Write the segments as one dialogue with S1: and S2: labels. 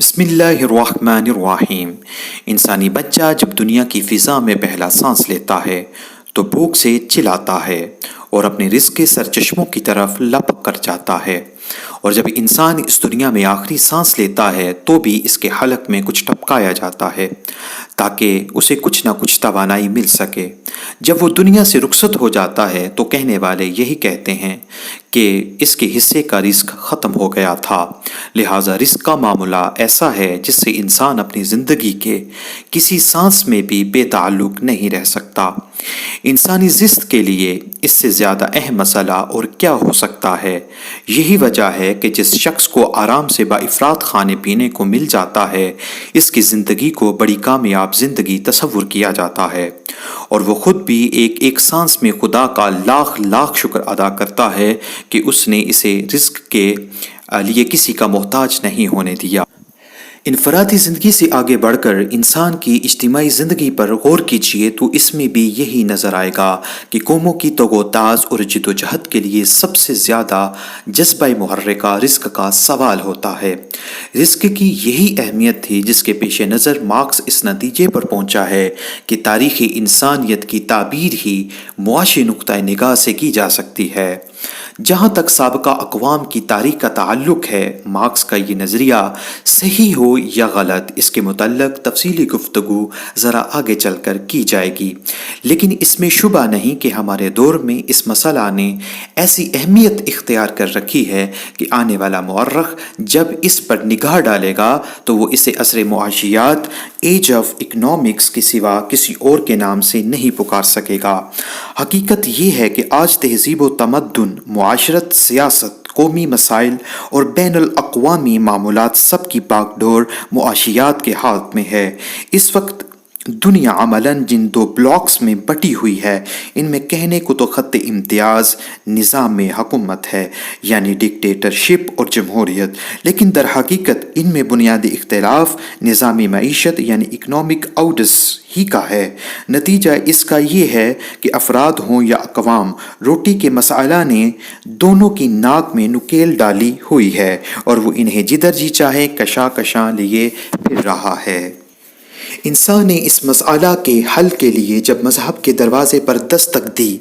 S1: بسم اللہ الرحمن الرحیم۔ انسانی بچہ جب دنیا کی فضا میں پہلا سانس لیتا ہے تو بھوک سے چلاتا ہے اور اپنے رزق کے سرچشموں کی طرف لپک کر جاتا ہے، اور جب انسان اس دنیا میں آخری سانس لیتا ہے تو بھی اس کے حلق میں کچھ ٹپکایا جاتا ہے تاکہ اسے کچھ نہ کچھ توانائی مل سکے۔ جب وہ دنیا سے رخصت ہو جاتا ہے تو کہنے والے یہی کہتے ہیں کہ اس کے حصے کا رزق ختم ہو گیا تھا، لہٰذا رزق کا معاملہ ایسا ہے جس سے انسان اپنی زندگی کے کسی سانس میں بھی بے تعلق نہیں رہ سکتا۔ انسانی زست کے لیے اس سے زیادہ اہم مسئلہ اور کیا ہو سکتا ہے؟ یہی وجہ ہے کہ جس شخص کو آرام سے بافراط کھانے پینے کو مل جاتا ہے، اس کی زندگی کو بڑی کامیاب زندگی تصور کیا جاتا ہے، اور وہ خود بھی ایک ایک سانس میں خدا کا لاکھ لاکھ شکر ادا کرتا ہے کہ اس نے اسے رزق کے لیے کسی کا محتاج نہیں ہونے دیا۔ انفرادی زندگی سے آگے بڑھ کر انسان کی اجتماعی زندگی پر غور کیجیے تو اس میں بھی یہی نظر آئے گا کہ قوموں کی تگ و تاز اور جد و جہد کے لیے سب سے زیادہ جذبہ محرکہ رزق کا سوال ہوتا ہے۔ رزق کی یہی اہمیت تھی جس کے پیش نظر مارکس اس نتیجے پر پہنچا ہے کہ تاریخ انسانیت کی تعبیر ہی معاشی نقطہ نگاہ سے کی جا سکتی ہے۔ جہاں تک سابقہ اقوام کی تاریخ کا تعلق ہے، مارکس کا یہ نظریہ صحیح ہو یا غلط، اس کے متعلق تفصیلی گفتگو ذرا آگے چل کر کی جائے گی، لیکن اس میں شبہ نہیں کہ ہمارے دور میں اس مسئلہ نے ایسی اہمیت اختیار کر رکھی ہے کہ آنے والا مورخ جب اس پر نگاہ ڈالے گا تو وہ اسے عصر معاشیات، ایج آف اکنامکس کے سوا کسی اور کے نام سے نہیں پکار سکے گا۔ حقیقت یہ ہے کہ آج تہذیب و تمدن، معاشرت، سیاست، قومی مسائل اور بین الاقوامی معاملات سب کی باغ ڈور معاشیات کے ہاتھ میں ہے۔ اس وقت دنیا عملاً جن دو بلاکس میں بٹی ہوئی ہے، ان میں کہنے کو تو خط امتیاز نظام میں حکومت ہے، یعنی ڈکٹیٹرشپ اور جمہوریت، لیکن در حقیقت ان میں بنیادی اختلاف نظامی معیشت یعنی اکنامک آؤٹس ہی کا ہے۔ نتیجہ اس کا یہ ہے کہ افراد ہوں یا اقوام، روٹی کے مسئلہ نے دونوں کی ناک میں نکیل ڈالی ہوئی ہے اور وہ انہیں جدھر جی چاہے کشا کشاں لیے پھر رہا ہے۔ انسان نے اس مسئلہ کے حل کے لیے جب مذہب کے دروازے پر دستک دی،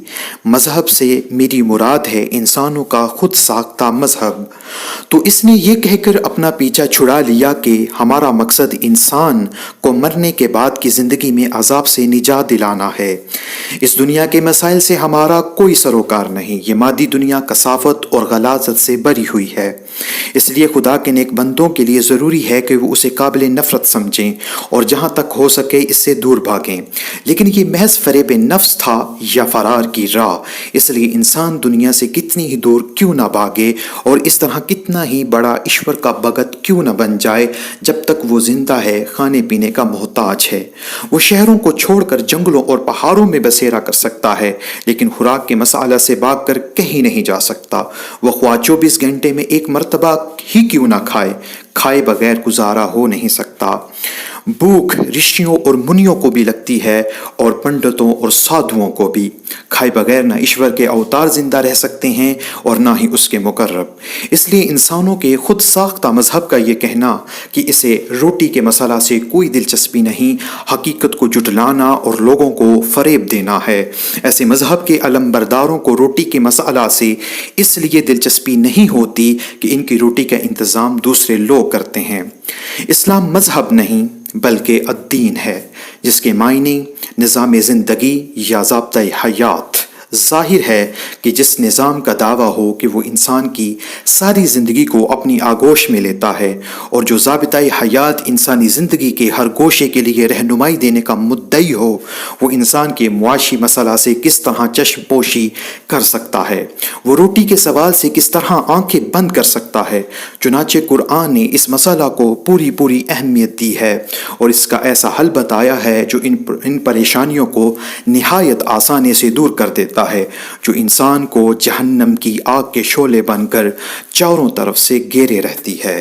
S1: مذہب سے میری مراد ہے انسانوں کا خود ساختہ مذہب، تو اس نے یہ کہہ کر اپنا پیچھا چھڑا لیا کہ ہمارا مقصد انسان کو مرنے کے بعد کی زندگی میں عذاب سے نجات دلانا ہے۔ اس دنیا کے مسائل سے ہمارا کوئی سروکار نہیں، یہ مادی دنیا کثافت اور غلاظت سے بھری ہوئی ہے، اس لیے خدا کے نیک بندوں کے لیے ضروری ہے کہ وہ اسے قابل نفرت سمجھیں اور جہاں تک ہو سکے اس سے دور بھاگیں، لیکن یہ محض فریب نفس تھا یا فرار کی راہ۔ اس لیے انسان دنیا سے کتنی ہی دور کیوں نہ بھاگے اور اس طرح کتنا ہی بڑا ایشور کا بھگت کیوں نہ بن جائے، جب تک وہ زندہ ہے کھانے پینے کا محتاج ہے۔ وہ شہروں کو چھوڑ کر جنگلوں اور پہاڑوں میں بسیرا کر سکتا ہے، لیکن خوراک کے مسئلہ سے بھاگ کر کہیں نہیں جا سکتا۔ وہ خواہ 24 گھنٹے میں ایک مرتبہ ہی کیوں نہ کھائے بغیر گزارا ہو نہیں سکتا۔ بھوک رشیوں اور منیوں کو بھی لگتی ہے اور پنڈتوں اور سادھوؤں کو بھی۔ کھائے بغیر نہ ایشور کے اوتار زندہ رہ سکتے ہیں اور نہ ہی اس کے مقرب۔ اس لیے انسانوں کے خود ساختہ مذہب کا یہ کہنا کہ اسے روٹی کے مسئلہ سے کوئی دلچسپی نہیں، حقیقت کو جھٹلانا اور لوگوں کو فریب دینا ہے۔ ایسے مذہب کے علمبرداروں کو روٹی کے مسئلہ سے اس لیے دلچسپی نہیں ہوتی کہ ان کی روٹی کا انتظام دوسرے لوگ کرتے ہیں۔ اسلام مذہب نہیں بلکہ الدین ہے، جس کے معنی نظام زندگی یا ضابطۂ حیات۔ ظاہر ہے کہ جس نظام کا دعویٰ ہو کہ وہ انسان کی ساری زندگی کو اپنی آغوش میں لیتا ہے اور جو ضابطۂ حیات انسانی زندگی کے ہر گوشے کے لیے رہنمائی دینے کا مدعی ہو، وہ انسان کے معاشی مسئلہ سے کس طرح چشم پوشی کر سکتا ہے، وہ روٹی کے سوال سے کس طرح آنکھیں بند کر سکتا ہے۔ چنانچہ قرآن نے اس مسئلہ کو پوری اہمیت دی ہے اور اس کا ایسا حل بتایا ہے جو ان پریشانیوں کو نہایت آسانی سے دور کر دیتا ہے، جو انسان کو جہنم کی آگ کے شعلے بن کر چاروں طرف سے گھیرے رہتی ہے۔